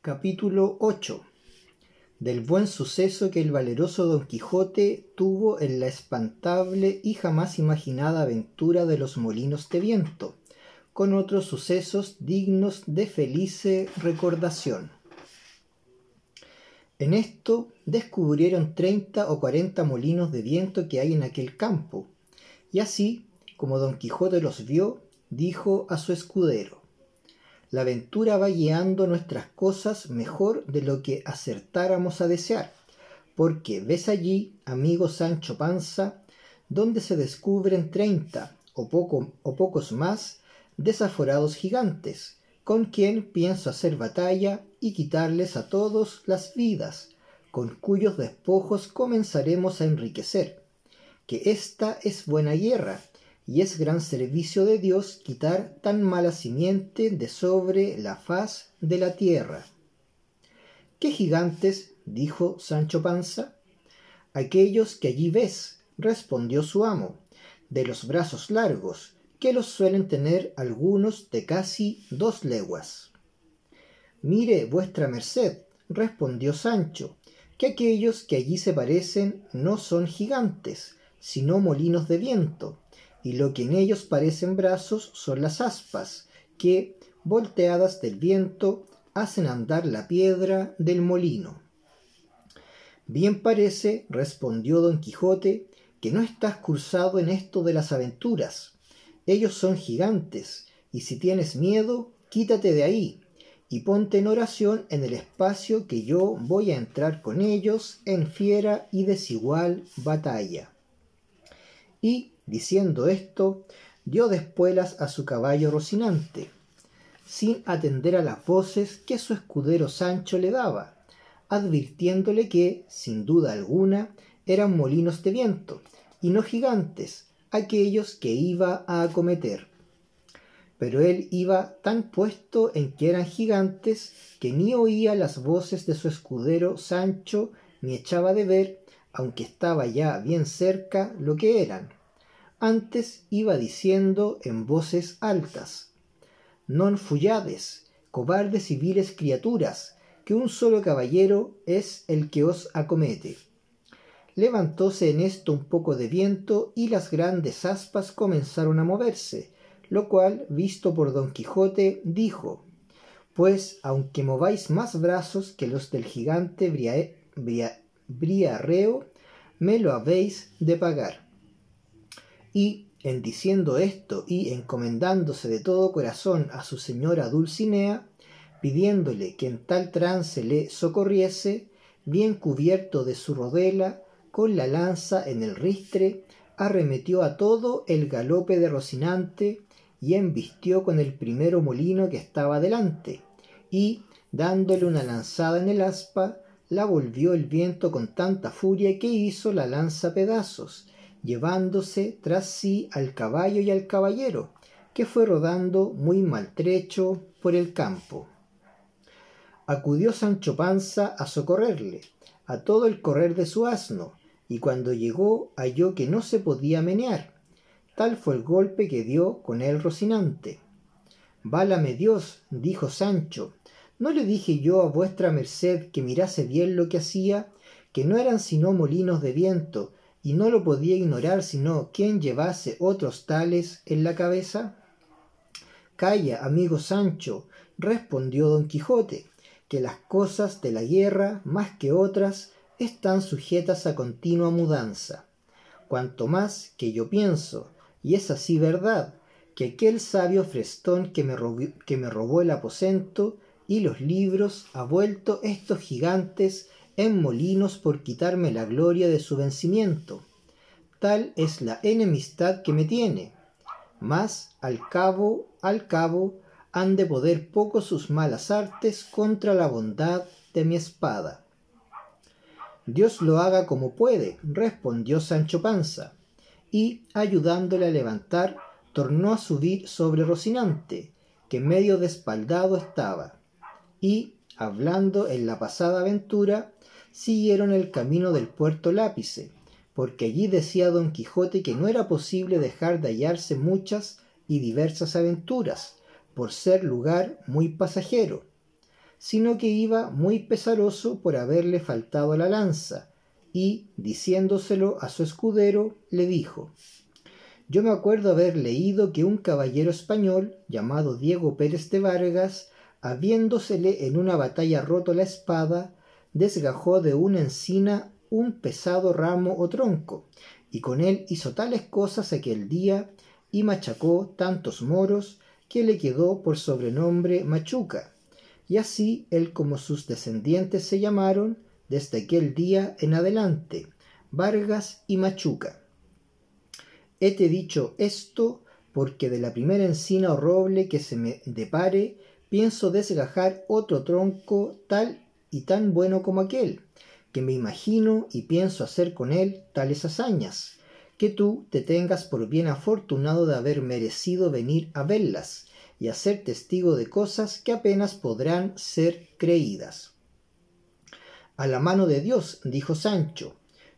Capítulo 8. Del buen suceso que el valeroso Don Quijote tuvo en la espantable y jamás imaginada aventura de los molinos de viento, con otros sucesos dignos de felice recordación. En esto descubrieron 30 o 40 molinos de viento que hay en aquel campo, y así como Don Quijote los vio, dijo a su escudero: la aventura va guiando nuestras cosas mejor de lo que acertáramos a desear, porque ves allí, amigo Sancho Panza, donde se descubren 30 o pocos más desaforados gigantes, con quien pienso hacer batalla y quitarles a todos las vidas, con cuyos despojos comenzaremos a enriquecer, que esta es buena guerra, y es gran servicio de Dios quitar tan mala simiente de sobre la faz de la tierra. ¿Qué gigantes? Dijo Sancho Panza. Aquellos que allí ves, respondió su amo, de los brazos largos, que los suelen tener algunos de casi 2 leguas. Mire vuestra merced, respondió Sancho, que aquellos que allí se parecen no son gigantes, sino molinos de viento, y lo que en ellos parecen brazos son las aspas, que, volteadas del viento, hacen andar la piedra del molino. Bien parece, respondió Don Quijote, que no estás cursado en esto de las aventuras. Ellos son gigantes, y si tienes miedo, quítate de ahí, y ponte en oración en el espacio que yo voy a entrar con ellos en fiera y desigual batalla. Y, diciendo esto, dio de espuelas a su caballo Rocinante, sin atender a las voces que su escudero Sancho le daba, advirtiéndole que, sin duda alguna, eran molinos de viento, y no gigantes, aquellos que iba a acometer. Pero él iba tan puesto en que eran gigantes que ni oía las voces de su escudero Sancho ni echaba de ver, aunque estaba ya bien cerca, lo que eran. Antes iba diciendo en voces altas: non fuyades, cobardes y viles criaturas, que un solo caballero es el que os acomete. Levantóse en esto un poco de viento y las grandes aspas comenzaron a moverse, lo cual, visto por Don Quijote, dijo: pues aunque mováis más brazos que los del gigante Briareo, me lo habéis de pagar. Y, en diciendo esto y encomendándose de todo corazón a su señora Dulcinea, pidiéndole que en tal trance le socorriese, bien cubierto de su rodela, con la lanza en el ristre, arremetió a todo el galope de Rocinante y embistió con el primero molino que estaba delante, y, dándole una lanzada en el aspa, la volvió el viento con tanta furia que hizo la lanza pedazos, llevándose tras sí al caballo y al caballero, que fue rodando muy maltrecho por el campo. Acudió Sancho Panza a socorrerle, a todo el correr de su asno, y cuando llegó halló que no se podía menear. Tal fue el golpe que dio con él Rocinante. Válame Dios, dijo Sancho, ¿no le dije yo a vuestra merced que mirase bien lo que hacía, que no eran sino molinos de viento, y no lo podía ignorar sino quien llevase otros tales en la cabeza? Calla, amigo Sancho, respondió Don Quijote, que las cosas de la guerra, más que otras, están sujetas a continua mudanza. Cuanto más que yo pienso, y es así verdad, que aquel sabio Frestón que me robó el aposento y los libros ha vuelto estos gigantes en molinos por quitarme la gloria de su vencimiento. Tal es la enemistad que me tiene. Mas al cabo, han de poder poco sus malas artes contra la bondad de mi espada. Dios lo haga como puede, respondió Sancho Panza, y, ayudándole a levantar, tornó a subir sobre Rocinante, que medio despaldado estaba, y, hablando en la pasada aventura, siguieron el camino del puerto Lápice, porque allí decía Don Quijote que no era posible dejar de hallarse muchas y diversas aventuras, por ser lugar muy pasajero. sino que iba muy pesaroso por haberle faltado la lanza, y, diciéndoselo a su escudero, le dijo: yo me acuerdo haber leído que un caballero español, llamado Diego Pérez de Vargas, habiéndosele en una batalla roto la espada, desgajó de una encina un pesado ramo o tronco, y con él hizo tales cosas aquel día, y machacó tantos moros, que le quedó por sobrenombre Machuca, y así él como sus descendientes se llamaron, desde aquel día en adelante, Vargas y Machuca. Hete dicho esto, porque de la primera encina o roble que se me depare, pienso desgajar otro tronco tal y tan bueno como aquel, que me imagino y pienso hacer con él tales hazañas, que tú te tengas por bien afortunado de haber merecido venir a verlas, y a ser testigo de cosas que apenas podrán ser creídas. A la mano de Dios, dijo Sancho,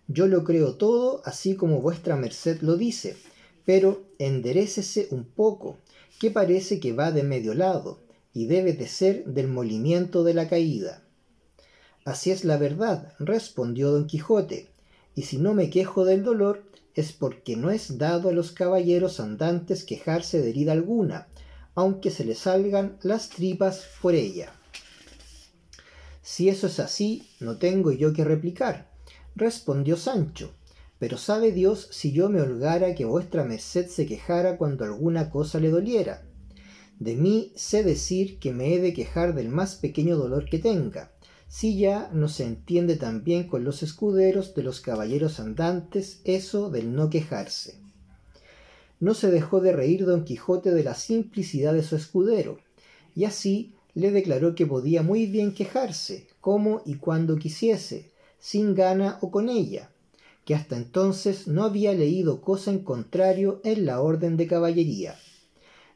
yo lo creo todo así como vuestra merced lo dice, pero enderécese un poco, que parece que va de medio lado, y debe de ser del molimiento de la caída. Así es la verdad, respondió don Quijote, y si no me quejo del dolor, es porque no es dado a los caballeros andantes quejarse de herida alguna, aunque se les salgan las tripas por ella. Si eso es así, no tengo yo que replicar, respondió Sancho, pero sabe Dios si yo me holgara que vuestra merced se quejara cuando alguna cosa le doliera. De mí sé decir que me he de quejar del más pequeño dolor que tenga, si ya no se entiende tan bien con los escuderos de los caballeros andantes eso del no quejarse. No se dejó de reír don Quijote de la simplicidad de su escudero, y así le declaró que podía muy bien quejarse, como y cuando quisiese, sin gana o con ella, que hasta entonces no había leído cosa en contrario en la orden de caballería.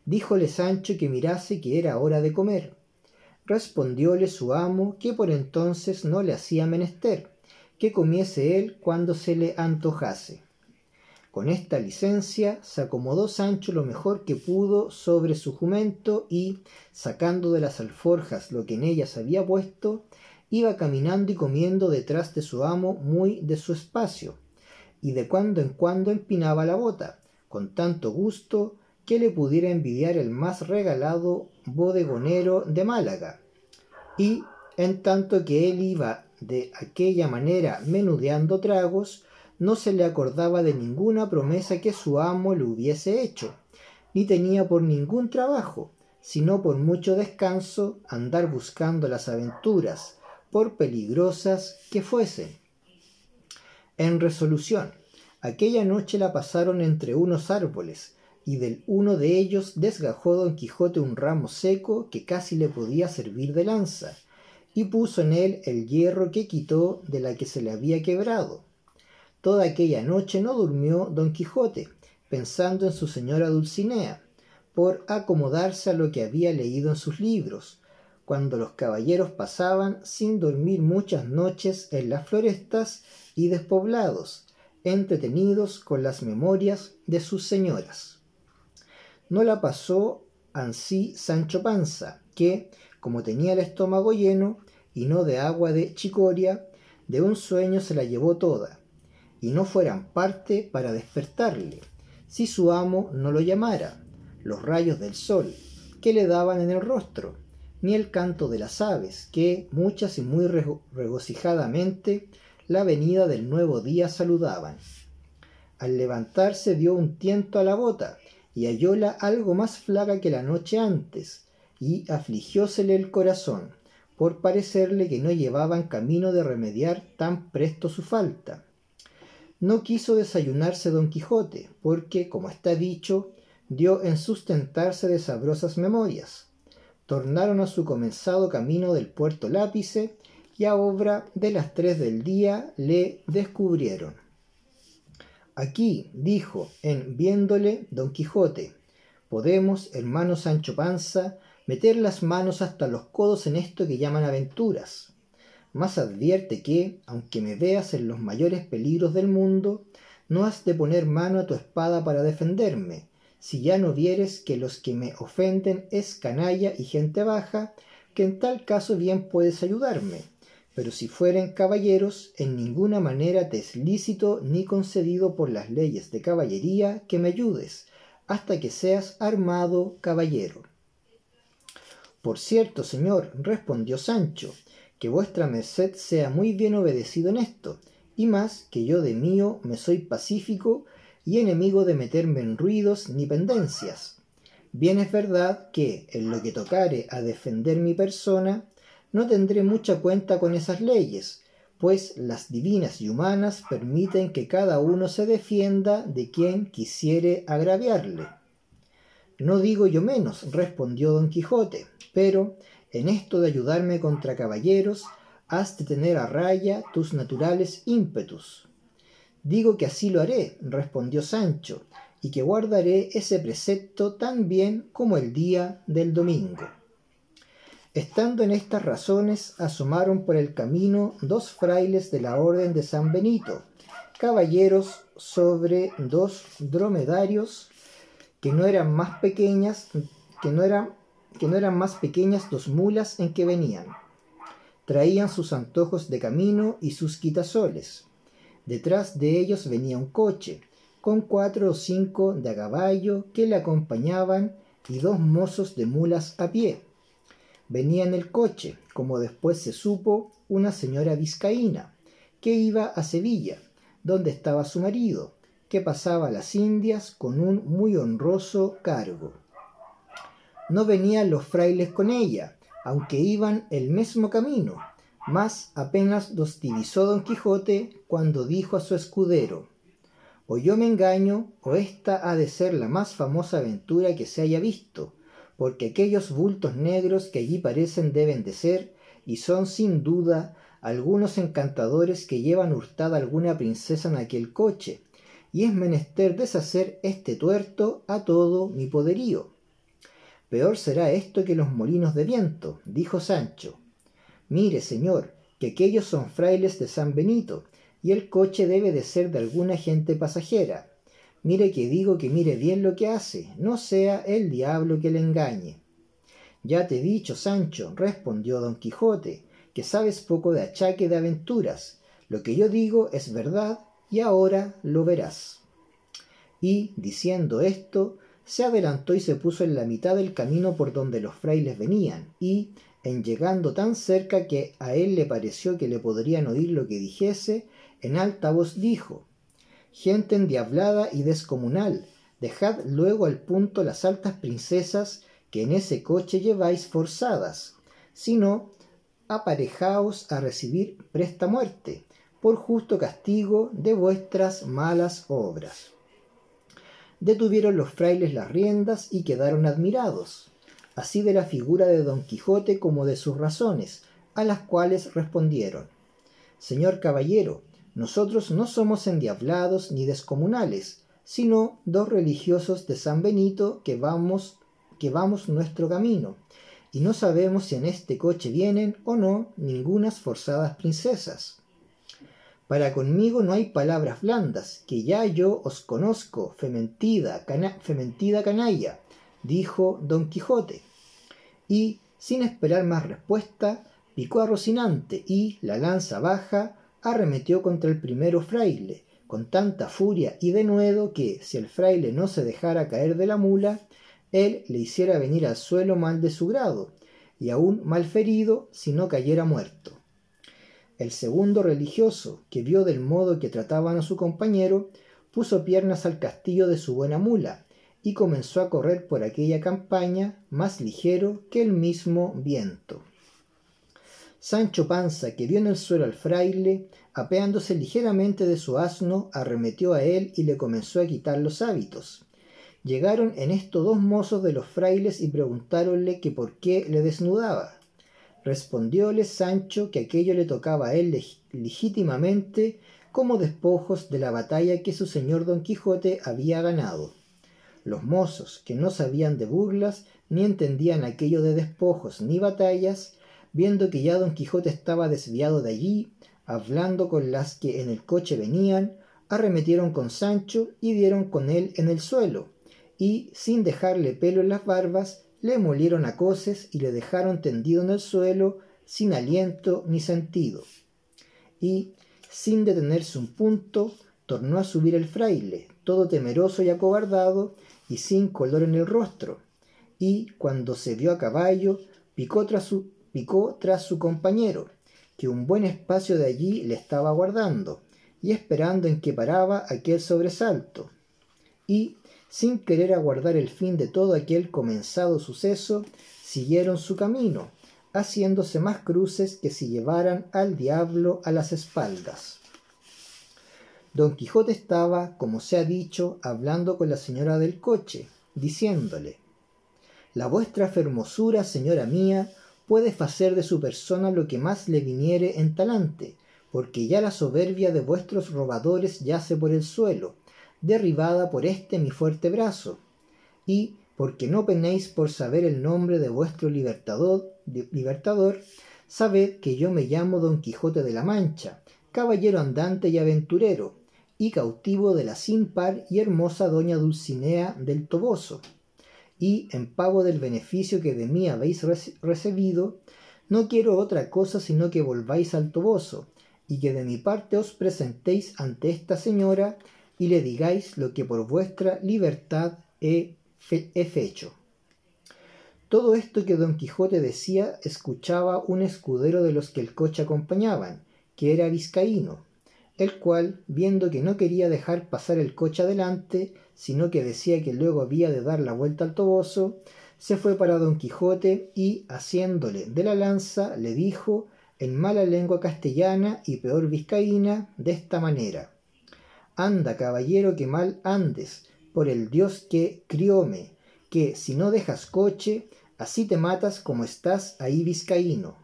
Díjole Sancho que mirase que era hora de comer. Respondióle su amo que por entonces no le hacía menester, que comiese él cuando se le antojase. Con esta licencia se acomodó Sancho lo mejor que pudo sobre su jumento y, sacando de las alforjas lo que en ellas había puesto, iba caminando y comiendo detrás de su amo muy de su espacio, y de cuando en cuando empinaba la bota, con tanto gusto que le pudiera envidiar el más regalado bodegonero de Málaga. Y, en tanto que él iba de aquella manera menudeando tragos, no se le acordaba de ninguna promesa que su amo le hubiese hecho, ni tenía por ningún trabajo, sino por mucho descanso, andar buscando las aventuras, por peligrosas que fuesen. En resolución, aquella noche la pasaron entre unos árboles, y del uno de ellos desgajó don Quijote un ramo seco que casi le podía servir de lanza, y puso en él el hierro que quitó de la que se le había quebrado. Toda aquella noche no durmió don Quijote, pensando en su señora Dulcinea, por acomodarse a lo que había leído en sus libros, cuando los caballeros pasaban sin dormir muchas noches en las florestas y despoblados, entretenidos con las memorias de sus señoras. No la pasó ansí Sancho Panza, que, como tenía el estómago lleno, y no de agua de chicoria, de un sueño se la llevó toda, y no fueran parte para despertarle, si su amo no lo llamara, los rayos del sol que le daban en el rostro, ni el canto de las aves, que, muchas y muy regocijadamente, la venida del nuevo día saludaban. Al levantarse dio un tiento a la bota, y hallóla algo más flaca que la noche antes, y afligiósele el corazón, por parecerle que no llevaban camino de remediar tan presto su falta. No quiso desayunarse don Quijote, porque, como está dicho, dio en sustentarse de sabrosas memorias. Tornaron a su comenzado camino del puerto Lápice, y a obra de las 3 del día le descubrieron. Aquí, dijo, en viéndole don Quijote, podemos, hermano Sancho Panza, meter las manos hasta los codos en esto que llaman aventuras. Mas advierte que, aunque me veas en los mayores peligros del mundo, no has de poner mano a tu espada para defenderme, si ya no vieres que los que me ofenden es canalla y gente baja, que en tal caso bien puedes ayudarme, pero si fueren caballeros, en ninguna manera te es lícito ni concedido por las leyes de caballería que me ayudes, hasta que seas armado caballero. Por cierto, señor, respondió Sancho, que vuestra merced sea muy bien obedecido en esto, y más que yo de mío me soy pacífico y enemigo de meterme en ruidos ni pendencias. Bien es verdad que, en lo que tocare a defender mi persona, no tendré mucha cuenta con esas leyes, pues las divinas y humanas permiten que cada uno se defienda de quien quisiere agraviarle. No digo yo menos, respondió don Quijote, pero en esto de ayudarme contra caballeros, has de tener a raya tus naturales ímpetus. Digo que así lo haré, respondió Sancho, y que guardaré ese precepto tan bien como el día del domingo. Estando en estas razones, asomaron por el camino dos frailes de la orden de San Benito, caballeros sobre dos dromedarios que no eran más pequeñas dos mulas en que venían. Traían sus antojos de camino y sus quitasoles. Detrás de ellos venía un coche, con 4 o 5 de a caballo que le acompañaban y 2 mozos de mulas a pie. Venía en el coche, como después se supo, una señora vizcaína, que iba a Sevilla, donde estaba su marido, que pasaba las Indias con un muy honroso cargo. No venían los frailes con ella, aunque iban el mismo camino, mas apenas los divisó don Quijote cuando dijo a su escudero: o yo me engaño, o esta ha de ser la más famosa aventura que se haya visto, porque aquellos bultos negros que allí parecen deben de ser, y son sin duda, algunos encantadores que llevan hurtada alguna princesa en aquel coche, y es menester deshacer este tuerto a todo mi poderío. Peor será esto que los molinos de viento, dijo Sancho. Mire, señor, que aquellos son frailes de San Benito, y el coche debe de ser de alguna gente pasajera. Mire que digo que mire bien lo que hace, no sea el diablo que le engañe. Ya te he dicho, Sancho, respondió don Quijote, que sabes poco de achaque de aventuras. Lo que yo digo es verdad, y ahora lo verás. Y, diciendo esto, se adelantó y se puso en la mitad del camino por donde los frailes venían, y, en llegando tan cerca que a él le pareció que le podrían oír lo que dijese, en alta voz dijo: gente endiablada y descomunal, dejad luego al punto las altas princesas que en ese coche lleváis forzadas, si no, aparejaos a recibir presta muerte, por justo castigo de vuestras malas obras. Detuvieron los frailes las riendas y quedaron admirados, así de la figura de don Quijote como de sus razones, a las cuales respondieron: señor caballero, nosotros no somos endiablados ni descomunales, sino 2 religiosos de San Benito que vamos nuestro camino, y no sabemos si en este coche vienen o no ningunas forzadas princesas. Para conmigo no hay palabras blandas, que ya yo os conozco, fementida canalla, dijo don Quijote. Y, sin esperar más respuesta, picó a Rocinante y, la lanza baja, arremetió contra el primero fraile, con tanta furia y denuedo que, si el fraile no se dejara caer de la mula, él le hiciera venir al suelo mal de su grado, y aún mal ferido si no cayera muerto. El segundo religioso, que vio del modo que trataban a su compañero, puso piernas al castillo de su buena mula, y comenzó a correr por aquella campaña más ligero que el mismo viento. Sancho Panza, que vio en el suelo al fraile, apeándose ligeramente de su asno, arremetió a él y le comenzó a quitar los hábitos. Llegaron en esto 2 mozos de los frailes y preguntáronle que por qué le desnudaba. Respondióles Sancho que aquello le tocaba a él legítimamente como despojos de la batalla que su señor don Quijote había ganado. Los mozos, que no sabían de burlas ni entendían aquello de despojos ni batallas, viendo que ya don Quijote estaba desviado de allí, hablando con las que en el coche venían, arremetieron con Sancho y dieron con él en el suelo, y, sin dejarle pelo en las barbas, le molieron a coces y le dejaron tendido en el suelo, sin aliento ni sentido. Y, sin detenerse un punto, tornó a subir el fraile, todo temeroso y acobardado, y sin color en el rostro, y, cuando se vio a caballo, picó tras su compañero, que un buen espacio de allí le estaba aguardando, y esperando en que paraba aquel sobresalto. Y, sin querer aguardar el fin de todo aquel comenzado suceso, siguieron su camino, haciéndose más cruces que si llevaran al diablo a las espaldas. Don Quijote estaba, como se ha dicho, hablando con la señora del coche, diciéndole: «La vuestra fermosura, señora mía, puede facer de su persona lo que más le viniere en talante, porque ya la soberbia de vuestros robadores yace por el suelo, derribada por este mi fuerte brazo, y porque no penéis por saber el nombre de vuestro libertador, sabed que yo me llamo Don Quijote de la Mancha, caballero andante y aventurero, y cautivo de la sin par y hermosa doña Dulcinea del Toboso, y en pago del beneficio que de mí habéis recibido, no quiero otra cosa sino que volváis al Toboso, y que de mi parte os presentéis ante esta señora, y le digáis lo que por vuestra libertad he fecho». Todo esto que Don Quijote decía escuchaba un escudero de los que el coche acompañaban, que era vizcaíno, el cual, viendo que no quería dejar pasar el coche adelante, sino que decía que luego había de dar la vuelta al Toboso, se fue para Don Quijote y, asiéndole de la lanza, le dijo, en mala lengua castellana y peor vizcaína, de esta manera: «Anda, caballero, que mal andes, por el Dios que crióme, que si no dejas coche, así te matas como estás ahí vizcaíno».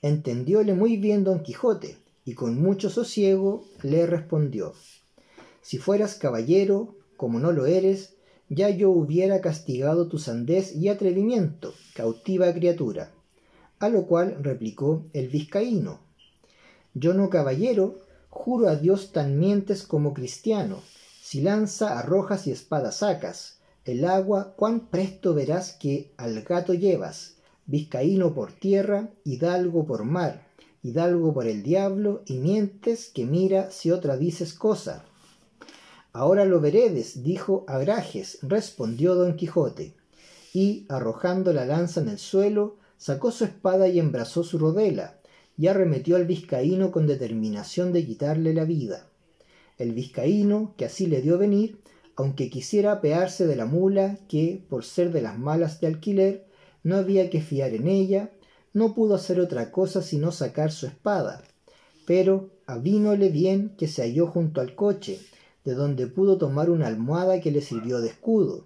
Entendióle muy bien Don Quijote, y con mucho sosiego le respondió: «Si fueras caballero, como no lo eres, ya yo hubiera castigado tu sandez y atrevimiento, cautiva criatura». A lo cual replicó el vizcaíno: «Yo no, caballero, juro a Dios tan mientes como cristiano. Si lanza arrojas y espada sacas, el agua cuán presto verás que al gato llevas. Vizcaíno por tierra, hidalgo por mar, hidalgo por el diablo, y mientes que mira si otra dices cosa». «Ahora lo veredes», dijo Agrajes, respondió Don Quijote, y, arrojando la lanza en el suelo, sacó su espada y embrazó su rodela, y arremetió al vizcaíno con determinación de quitarle la vida. El vizcaíno, que así le dio venir, aunque quisiera apearse de la mula, que, por ser de las malas de alquiler, no había que fiar en ella, no pudo hacer otra cosa sino sacar su espada, pero avínole bien que se halló junto al coche, de donde pudo tomar una almohada que le sirvió de escudo,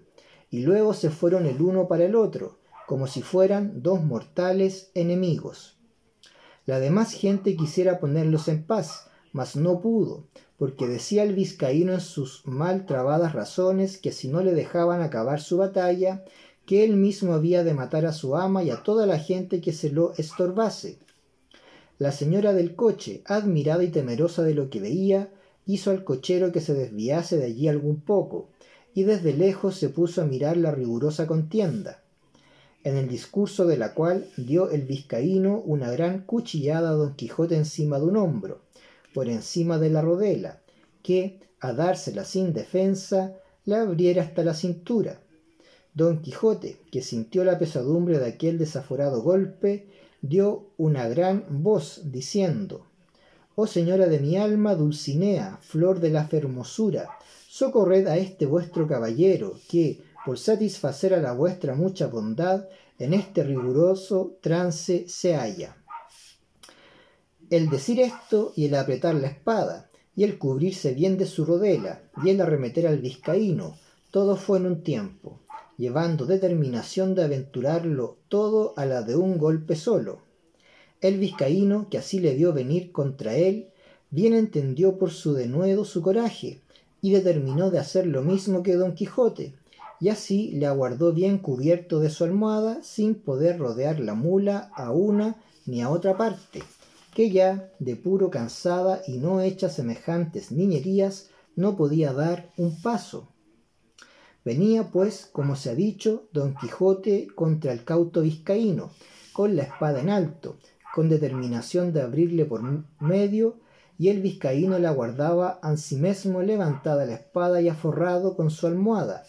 y luego se fueron el uno para el otro, como si fueran dos mortales enemigos. La demás gente quisiera ponerlos en paz, mas no pudo, porque decía el vizcaíno en sus mal trabadas razones que si no le dejaban acabar su batalla, que él mismo había de matar a su ama y a toda la gente que se lo estorbase. La señora del coche, admirada y temerosa de lo que veía, hizo al cochero que se desviase de allí algún poco, y desde lejos se puso a mirar la rigurosa contienda, en el discurso de la cual dio el vizcaíno una gran cuchillada a Don Quijote encima de un hombro, por encima de la rodela, que, a dársela sin defensa, la abriera hasta la cintura. Don Quijote, que sintió la pesadumbre de aquel desaforado golpe, dio una gran voz, diciendo: «Oh señora de mi alma, Dulcinea, flor de la fermosura, socorred a este vuestro caballero, que, por satisfacer a la vuestra mucha bondad, en este riguroso trance se halla». El decir esto y el apretar la espada, y el cubrirse bien de su rodela, y el arremeter al vizcaíno, todo fue en un tiempo, llevando determinación de aventurarlo todo a la de un golpe solo. El vizcaíno, que así le vio venir contra él, bien entendió por su denuedo su coraje, y determinó de hacer lo mismo que Don Quijote, y así le aguardó bien cubierto de su almohada, sin poder rodear la mula a una ni a otra parte, que ya, de puro cansada y no hecha semejantes niñerías, no podía dar un paso. Venía, pues, como se ha dicho, Don Quijote contra el cauto vizcaíno, con la espada en alto, con determinación de abrirle por medio, y el vizcaíno la guardaba ansimesmo levantada la espada y aforrado con su almohada,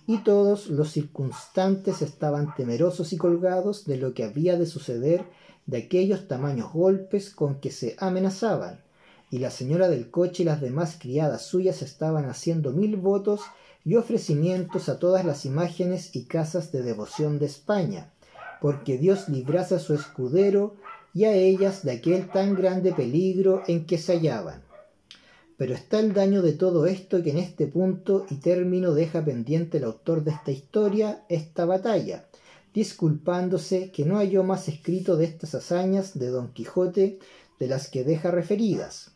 y todos los circunstantes estaban temerosos y colgados de lo que había de suceder de aquellos tamaños golpes con que se amenazaban, y la señora del coche y las demás criadas suyas estaban haciendo 1000 votos y ofrecimientos a todas las imágenes y casas de devoción de España, porque Dios librase a su escudero y a ellas de aquel tan grande peligro en que se hallaban. Pero está el daño de todo esto, que en este punto y término deja pendiente el autor de esta historia esta batalla, disculpándose que no halló más escrito de estas hazañas de Don Quijote de las que deja referidas.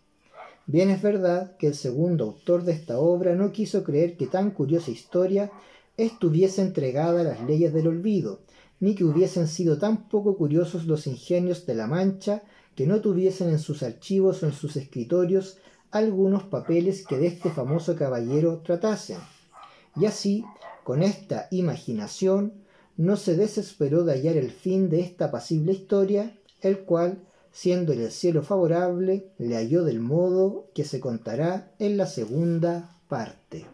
Bien es verdad que el segundo autor de esta obra no quiso creer que tan curiosa historia estuviese entregada a las leyes del olvido, ni que hubiesen sido tan poco curiosos los ingenios de la Mancha que no tuviesen en sus archivos o en sus escritorios algunos papeles que de este famoso caballero tratasen. Y así, con esta imaginación, no se desesperó de hallar el fin de esta apacible historia, el cual, siéndole el cielo favorable, le halló del modo que se contará en la segunda parte.